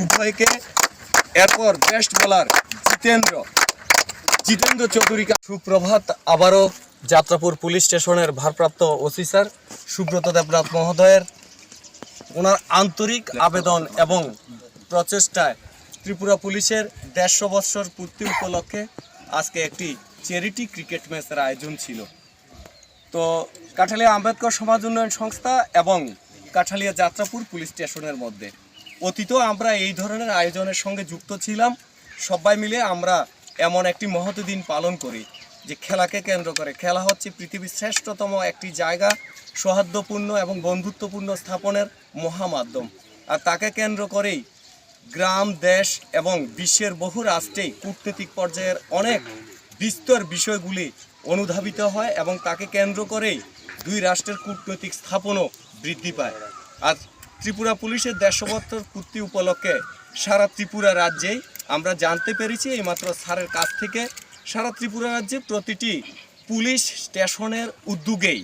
উভয়কে। এরপর best bowler Jitendra চৌধুরীকে। সুপ্রভাত। আবারও যাত্রাপুর পুলিশ স্টেশনের ভারপ্রাপ্ত ওসি স্যার সুব্রত দেবনাথ মহোদয়ের ওনার আন্তরিক আবেদন এবং প্রচেষ্টায় ত্রিপুরা পুলিশের 150 বৎসর পূর্তি উপলক্ষে আজকে একটি চ্যারিটি ক্রিকেট ম্যাচের আয়োজন ছিল। তো কাঠালিয়া আম্বেদকর সমাজ উন্নয়ন সংস্থা এবং কাঠালিয়া যাত্রাপুর পুলিশ স্টেশনের মধ্যে অতীতেও আমরা এই ধরনের আয়োজনের সঙ্গে যুক্ত ছিলাম। সবাই মিলে আমরা এমন একটি মহৎ দিন পালন করি যে খেলাকে কেন্দ্র করে। খেলা হচ্ছে পৃথিবীর শ্রেষ্ঠতম একটি জায়গা, সৌহার্দ্যপূর্ণ এবং বন্ধুত্বপূর্ণ স্থাপনের মহামাধ্যম। আর তাকে কেন্দ্র করেই গ্রাম, দেশ এবং বিশ্বের বহু রাষ্ট্রেই কূটনৈতিক পর্যায়ের অনেক বিস্তর বিষয়গুলি অনুধাবিত হয় এবং তাকে কেন্দ্র করেই দুই রাষ্ট্রের কূটনৈতিক স্থাপনও বৃদ্ধি পায়। আর ত্রিপুরা পুলিশের 150 বছর পূর্তি উপলক্ষে সারা ত্রিপুরা রাজ্যেই আমরা জানতে পেরেছি এইমাত্র স্যারের কাছ থেকে, সারা ত্রিপুরা রাজ্যে প্রতিটি পুলিশ স্টেশনের উদ্যোগেই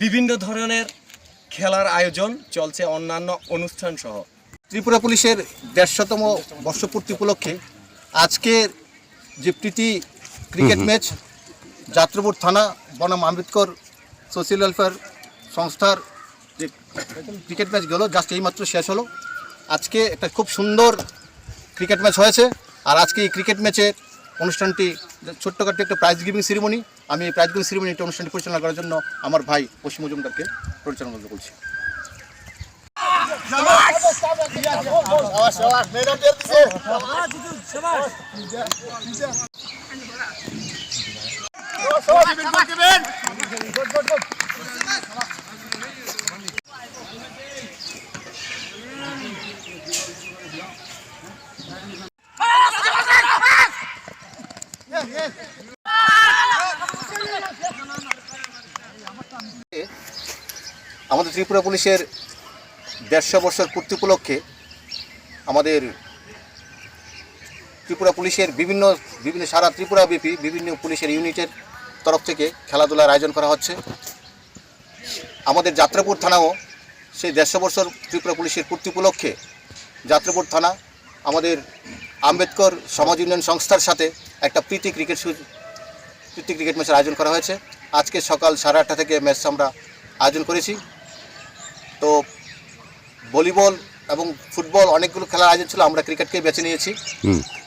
বিভিন্ন ধরনের খেলার আয়োজন চলছে, অন্যান্য অনুষ্ঠান সহ। ত্রিপুরা পুলিশের 150তম বর্ষপূর্তি উপলক্ষে আজকের যে প্রীতি ক্রিকেট ম্যাচ যাত্রাপুর থানা বনাম আম্বেদকর সোশ্যাল ওয়েলফেয়ার সংস্থার যে ক্রিকেট ম্যাচ গেল, জাস্ট এইমাত্র শেষ হলো। আজকে একটা খুব সুন্দর ক্রিকেট ম্যাচ হয়েছে। আর আজকে এই ক্রিকেট ম্যাচের অনুষ্ঠানটি ছোট্টখাটো একটা প্রাইজ গিভিং সেরিমনি। আমি এই প্রাইজ গিভিং সেরিমনিটা অনুষ্ঠানটি পরিচালনা করার জন্য আমার ভাই অসীম মজুমদারকে পরিচালনা করছি। আমাদের ত্রিপুরা পুলিশের 150 বছর পূর্তি উপলক্ষে আমাদের ত্রিপুরা পুলিশের বিভিন্ন সারা ত্রিপুরাব্যাপী বিভিন্ন পুলিশের ইউনিটের তরফ থেকে খেলাধুলার আয়োজন করা হচ্ছে। আমাদের যাত্রাপুর থানাও সেই 150 বছর ত্রিপুরা পুলিশের পূর্তি উপলক্ষে যাত্রাপুর থানা আমাদের আম্বেদকর সমাজ উন্নয়ন সংস্থার সাথে একটা প্রীতি ক্রিকেট ম্যাচের আয়োজন করা হয়েছে। আজকে সকাল 8:30 থেকে ম্যাচ আমরা আয়োজন করেছি। তো ভলিবল এবং ফুটবল অনেকগুলো খেলার আয়োজন ছিল, আমরা ক্রিকেটকে বেছে নিয়েছি।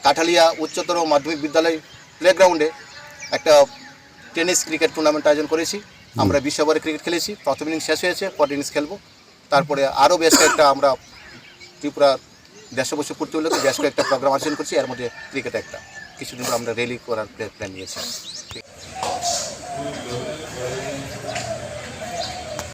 কাঠালিয়া উচ্চতর মাধ্যমিক বিদ্যালয় প্লেগ্রাউন্ডে একটা টেনিস ক্রিকেট টুর্নামেন্ট আয়োজন করেছি। আমরা 20 ওভারে ক্রিকেট খেলেছি। প্রথম ইনিংস শেষ হয়েছে, পর ইনিংস খেলবো। তারপরে আরও বেশ কয়েকটা আমরা ত্রিপুরা 150 বছর পূর্তি হলে বেশ কয়েকটা প্রোগ্রাম আয়োজন করছি। এর মধ্যে ক্রিকেট একটা, কিছুদিন আমরা র্যালি করার প্ল্যান নিয়েছি।